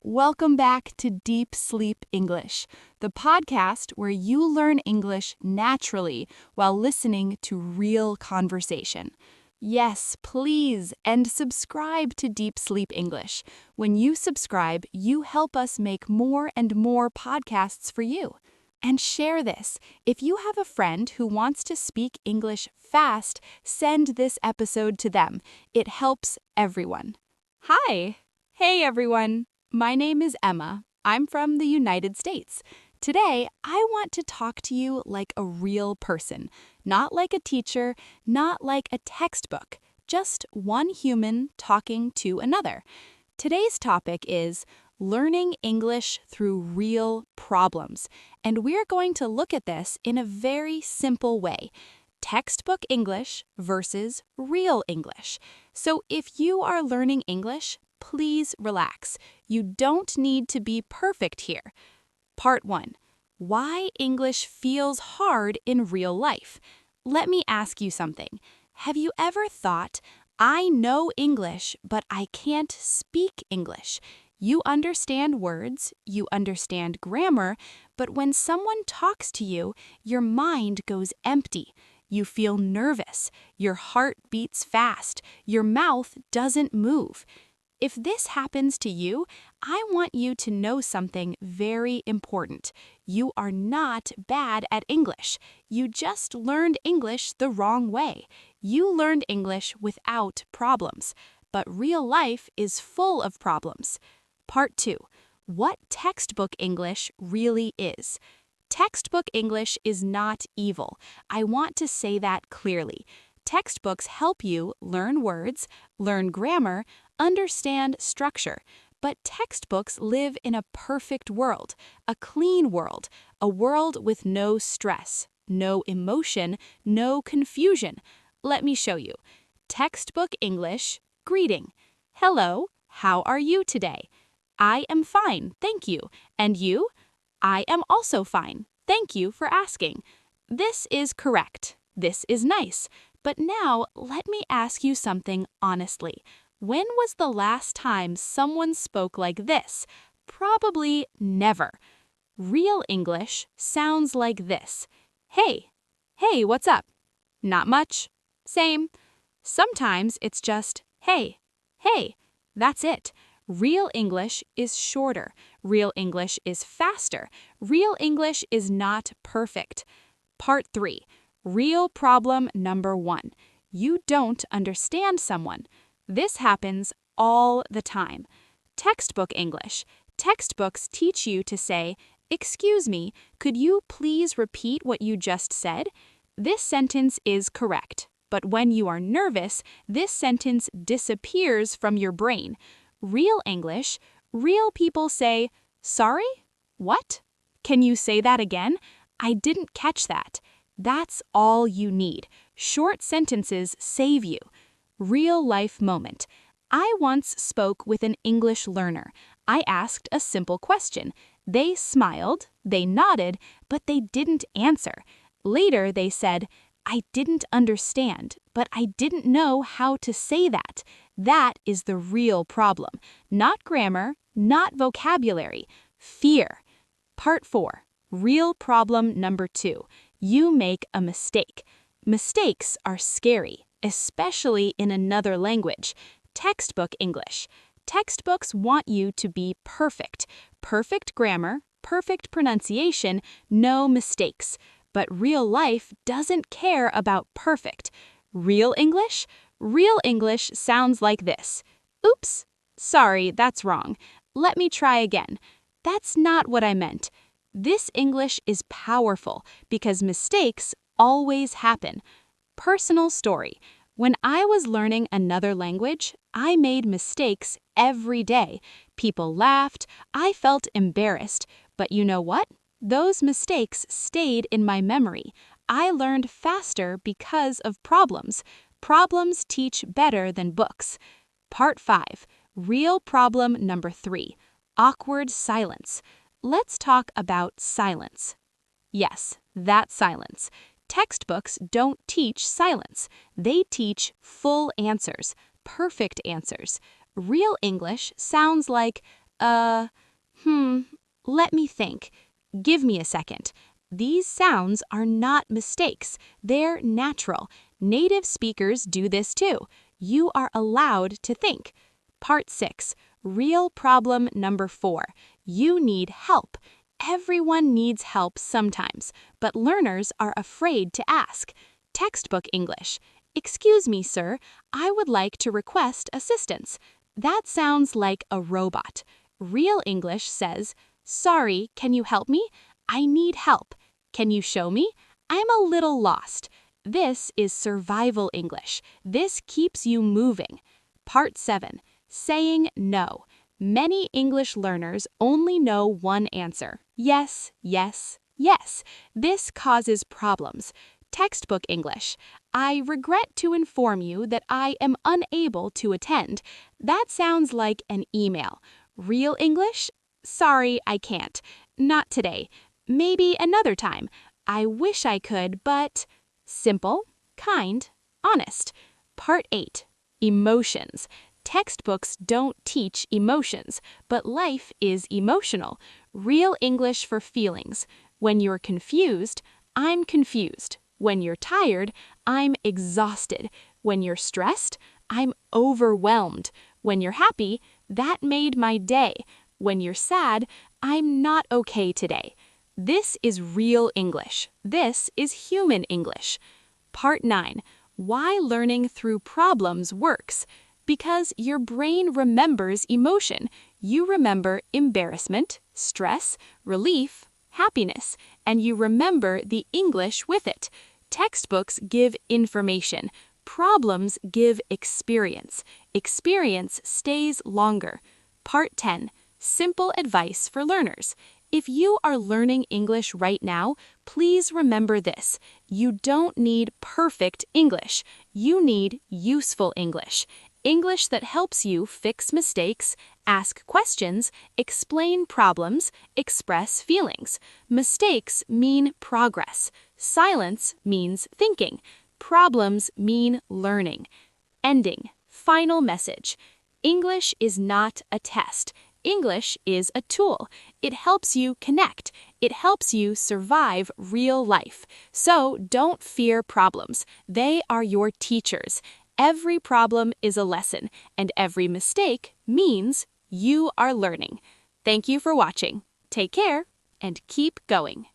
Welcome back to Deep Sleep English, the podcast where you learn English naturally while listening to real conversation. Yes, please, and subscribe to Deep Sleep English. When you subscribe, you help us make more and more podcasts for you. And share this. If you have a friend who wants to speak English fast, send this episode to them. It helps everyone. Hi! Hey everyone! My name is Emma. I'm from the United States. Today, I want to talk to you like a real person, not like a teacher, not like a textbook, just one human talking to another. Today's topic is learning English through real problems, and we're going to look at this in a very simple way. Textbook English versus real English. So if you are learning English, please relax. You don't need to be perfect here. Part 1. Why English feels hard in real life. Let me ask you something. Have you ever thought, I know English, but I can't speak English? You understand words, you understand grammar, but when someone talks to you, your mind goes empty. You feel nervous, your heart beats fast, your mouth doesn't move. If this happens to you, I want you to know something very important. You are not bad at English. You just learned English the wrong way. You learned English without problems. But real life is full of problems. Part 2. What textbook English really is. Textbook English is not evil. I want to say that clearly. Textbooks help you learn words, learn grammar, understand structure. But textbooks live in a perfect world, a clean world, a world with no stress, no emotion, no confusion. Let me show you. Textbook English, greeting. Hello, how are you today? I am fine, thank you. And you? I am also fine. Thank you for asking. This is correct. This is nice. But now, let me ask you something honestly. When was the last time someone spoke like this? Probably never. Real English sounds like this. Hey, hey, what's up? Not much. Same. Sometimes it's just, hey, hey. That's it. Real English is shorter. Real English is faster. Real English is not perfect. Part 3. Real problem number 1. You don't understand someone. This happens all the time. Textbook English. Textbooks teach you to say, "Excuse me, could you please repeat what you just said?" This sentence is correct, but when you are nervous, this sentence disappears from your brain. Real English, real people say, "Sorry? What? Can you say that again? I didn't catch that." That's all you need. Short sentences save you. Real life moment. I once spoke with an English learner. I asked a simple question. They smiled, they nodded, but they didn't answer. Later they said, I didn't understand, but I didn't know how to say that. That is the real problem. Not grammar, not vocabulary. Fear. Part 4. Real problem number 2. You make a mistake. Mistakes are scary, especially in another language. Textbook English. Textbooks want you to be perfect. Perfect grammar, perfect pronunciation, no mistakes. But real life doesn't care about perfect. Real English? Real English sounds like this. Oops, sorry, that's wrong. Let me try again. That's not what I meant. This English is powerful because mistakes always happen. Personal story. When I was learning another language, I made mistakes every day. People laughed, I felt embarrassed. But you know what? Those mistakes stayed in my memory. I learned faster because of problems. Problems teach better than books. Part 5. Real problem number 3. Awkward silence. Let's talk about silence. Yes, that silence. Textbooks don't teach silence. They teach full answers, perfect answers. Real English sounds like, Uh, let me think. Give me a second. These sounds are not mistakes. They're natural. Native speakers do this too. You are allowed to think. Part 6. Real problem number 4. You need help. Everyone needs help sometimes, but learners are afraid to ask. Textbook English. Excuse me, sir. I would like to request assistance. That sounds like a robot. Real English says, sorry, can you help me? I need help. Can you show me? I'm a little lost. This is survival English. This keeps you moving. Part 7. Saying no. Many English learners only know one answer. Yes, yes, yes. This causes problems. Textbook English. I regret to inform you that I am unable to attend. That sounds like an email. Real English? Sorry, I can't. Not today. Maybe another time. I wish I could, but... Simple, kind, honest. Part 8. Emotions. Textbooks don't teach emotions, but life is emotional. Real English for feelings. When you're confused, I'm confused. When you're tired, I'm exhausted. When you're stressed, I'm overwhelmed. When you're happy, that made my day. When you're sad, I'm not okay today. This is real English. This is human English. Part 9. Why learning through problems works. Because your brain remembers emotion. You remember embarrassment, stress, relief, happiness, and you remember the English with it. Textbooks give information. Problems give experience. Experience stays longer. Part 10. Simple advice for learners. If you are learning English right now, please remember this. You don't need perfect English. You need useful English. English that helps you fix mistakes, ask questions, explain problems, express feelings. Mistakes mean progress. Silence means thinking. Problems mean learning. Ending. Final message. English is not a test. English is a tool. It helps you connect. It helps you survive real life. So don't fear problems. They are your teachers. Every problem is a lesson, and every mistake means you are learning. Thank you for watching. Take care and keep going.